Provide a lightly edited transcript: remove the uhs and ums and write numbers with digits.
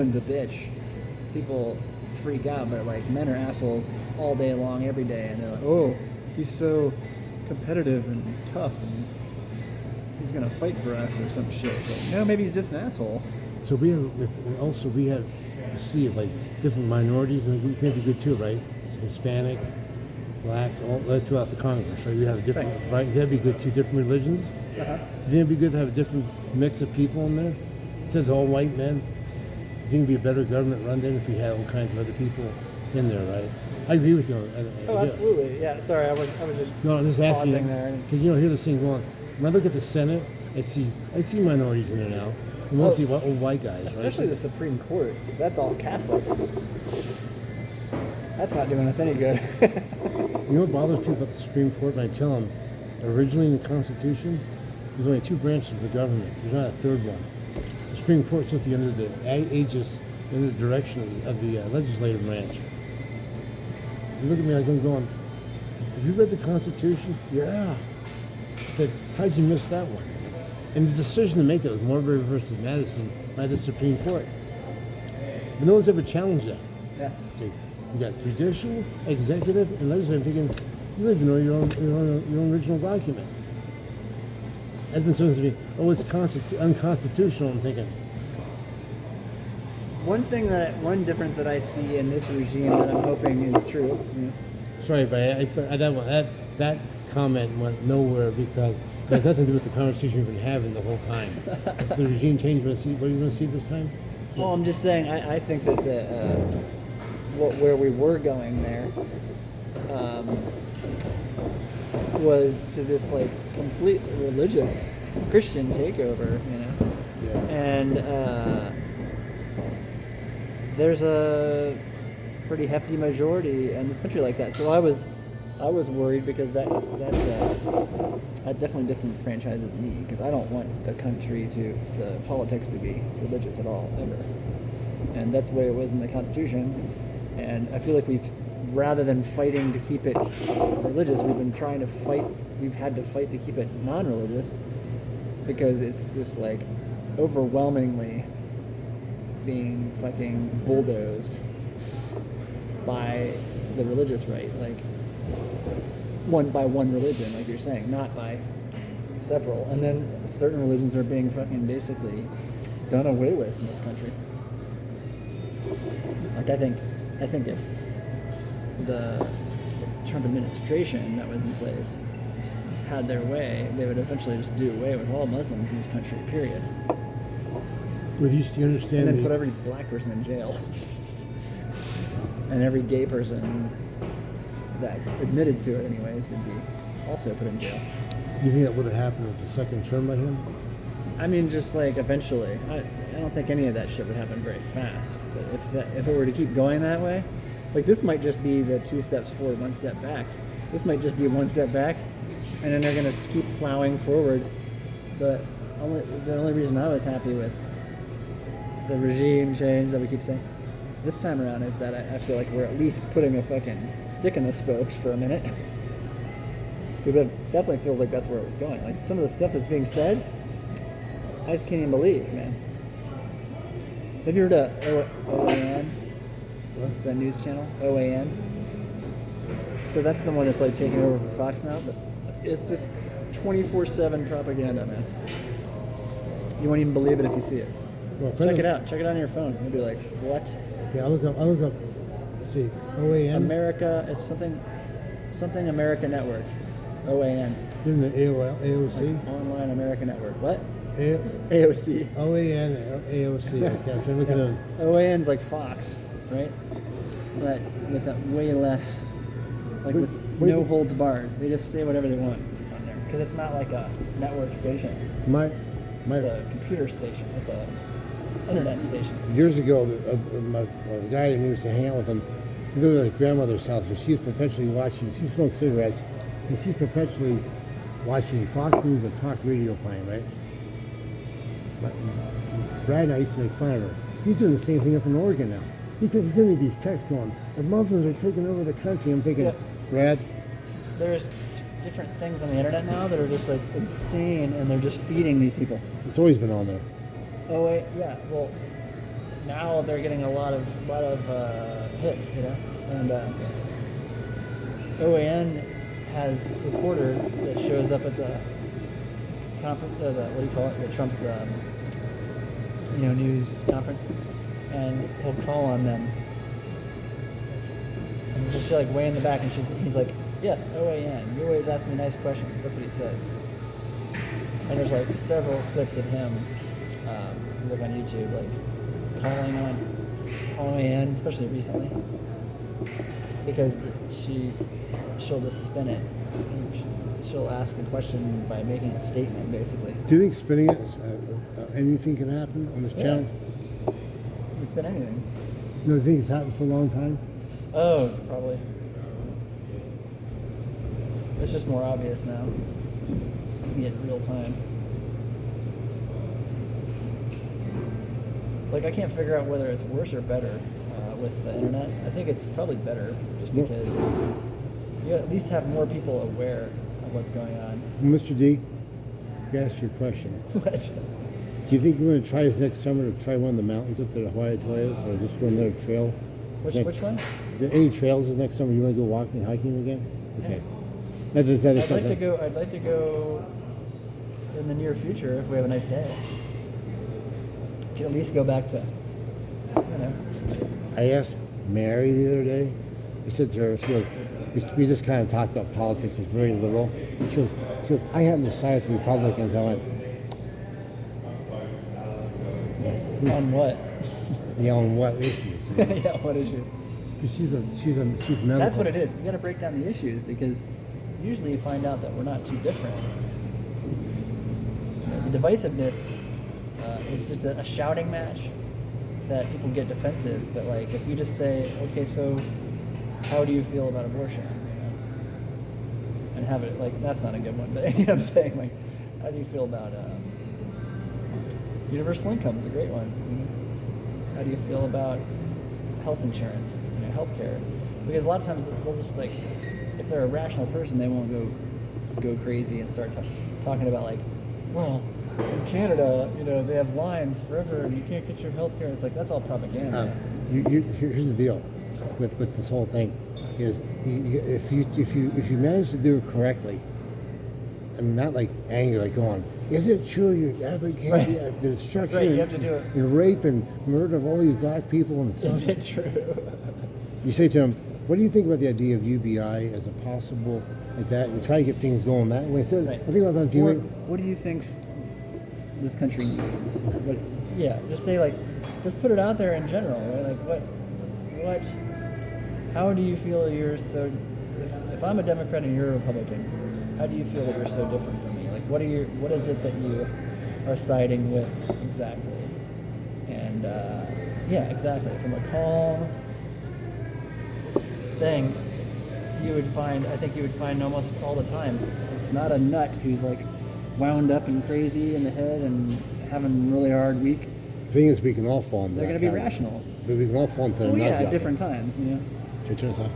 woman's a bitch, people freak out, but like men are assholes all day long, every day, and they're like, oh, he's so competitive and tough, and he's gonna fight for us or some shit. It's like, no, maybe he's just an asshole. So we have a sea of like different minorities, and we think be good too, right? Hispanic, black, all throughout the Congress, right? We have a different, right? That'd be good too. Different religions. Uh-huh. Do you think it'd be good to have a different mix of people in there? It says all white men. Do you think it'd be a better government run then if we had all kinds of other people in there, right? I agree with you. Oh, absolutely. Yeah. Sorry, I was just no, I'm just asking pausing there. because you know, hear this thing going. When I look at the Senate, I see minorities in there now. And mostly old white guys, especially right? the Supreme Court, because that's all Catholic. That's not doing us any good. You know what bothers people about the Supreme Court? When I tell them, originally in the Constitution, there's only two branches of the government. There's not a third one. The Supreme Court's supposed to be under the aegis, in the direction of the legislative branch. You look at me like I'm going, have you read the Constitution? Yeah. But how'd you miss that one? And the decision to make that was Marbury versus Madison by the Supreme Court. But no one's ever challenged that. Yeah. It's like, you got judicial, executive, and legislative. Thinking, you don't even know your own original document. That's been said to me, oh, it's unconstitutional. I'm thinking. One difference that I see in this regime that I'm hoping is true. Sorry, but that comment went nowhere because it has nothing to do with the conversation we've been having the whole time. The regime change. What are you going to see this time? Well, I'm just saying. I think that where we were going there was to this like complete religious Christian takeover, you know. Yeah. And there's a pretty hefty majority in this country like that. So I was worried because that definitely disenfranchises me, because I don't want the politics to be religious at all, ever. And that's the way it was in the Constitution. And I feel like rather than fighting to keep it religious, we've had to fight to keep it non-religious, because it's just like overwhelmingly being fucking bulldozed by the religious right, like one religion, like you're saying, not by several. And then certain religions are being fucking basically done away with in this country. Like I think if the Trump administration that was in place had their way, they would eventually just do away with all Muslims in this country, period. Well, you understand. And then put every black person in jail. And every gay person that admitted to it anyways would be also put in jail. You think that would have happened with the second term by him? I mean, just like eventually. I don't think any of that shit would happen very fast. But if it were to keep going that way, like this might just be the 2 steps forward, 1 step back. This might just be 1 step back, and then they're gonna keep plowing forward. But the only reason I was happy with the regime change that we keep saying this time around is that I feel like we're at least putting a fucking stick in the spokes for a minute. Because it definitely feels like that's where it was going. Like some of the stuff that's being said, I just can't even believe, man. Have you heard of OAN? What? The news channel? OAN? So that's the one that's like taking over for Fox now, but it's just 24/7 propaganda, man. You won't even believe it if you see it. Well, check it out. Check it on your phone. You'll be like, what? Yeah, I'll look up. Let's see. OAN? America, it's something America Network. OAN. Isn't it AOC? Like Online America Network. What? AOC. OAN, AOC. Okay, so look at them. OAN's like Fox, right? But with a way less, like with no holds barred. They just say whatever they want on there. Because it's not like a network station. It's a computer station. It's a internet station. Years ago, the guy who used to hang out with him, he lived at his grandmother's house, and she's perpetually watching. She smokes cigarettes, and she's perpetually watching Fox News and talk radio playing, right? But Brad and I used to make fun of her. He's doing the same thing up in Oregon now. He's sending these texts going, the Muslims are taking over the country. I'm thinking, Brad. There's different things on the internet now that are just like insane, and they're just feeding these people. It's always been on there. Oh wait, yeah. Well, now they're getting a lot of hits, you know, and OAN has a reporter that shows up at the conference, the what do you call it, the Trump's news conference, and he'll call on them, and just like way in the back, and he's like, yes, OAN, you always ask me nice questions. That's what he says. And there's like several clips of him, if you look on YouTube, like calling on OAN, especially recently, because she'll just spin it. She'll ask a question by making a statement, basically. Do you think spinning it, anything can happen on this channel? You can spin anything. No, you think it's happened for a long time? Oh, probably. It's just more obvious now. See it in real time. Like, I can't figure out whether it's worse or better with the internet. I think it's probably better, just because you at least have more people aware of what's going on. Mr. D, I asked you a question. What? Do you think we're going to try this next summer to try one of the mountains up to the Hawaii Toilet, or just go another trail? Which one? Any trails this next summer? You want to go walking, hiking again? Okay. Yeah. I'd like to go in the near future if we have a nice day. Can at least go back to, you know. I asked Mary the other day. I said to her, she goes, we just kind of talked about politics. It's very liberal. She goes, I happen to side with Republicans. I went, On what? yeah, on what issues? Yeah, what issues? She's medical. That's what it is. You got to break down the issues, because usually you find out that we're not too different. The divisiveness is just a shouting match that people get defensive. But like, if you just say, okay, so how do you feel about abortion? You know? And have it like, that's not a good one. But you know what I'm saying? Like, how do you feel about universal income? Is a great one. How do you feel about health insurance? You know, healthcare? Because a lot of times they'll just like, if they're a rational person, they won't go crazy and start talking about like, well, in Canada, you know, they have lines forever and you can't get your health care. It's like, that's all propaganda. Here's the deal with this whole thing is if you manage to do it correctly, I mean, not like anger, like going, is it true you're advocating the destruction Right, you have to do it. and rape and murder of all these black people and stuff? Is it true? You say to them, what do you think about the idea of UBI as a possible, like that, and try to get things going that way? So Right. I think a lot of times people... What do you think this country needs? But yeah, just say like, just put it out there in general, right? Like how do you feel you're so, if I'm a Democrat and you're a Republican, how do you feel that you're so different from me? Like, what is it that you are siding with exactly? And yeah, exactly. From a calm thing, I think you would find almost all the time, it's not a nut who's like wound up and crazy in the head and having a really hard week. The thing is, we can all fall into They're that going to be category. rational. But we can all fall into Oh the nut yeah, at job. different times, you know. Can you turn this off?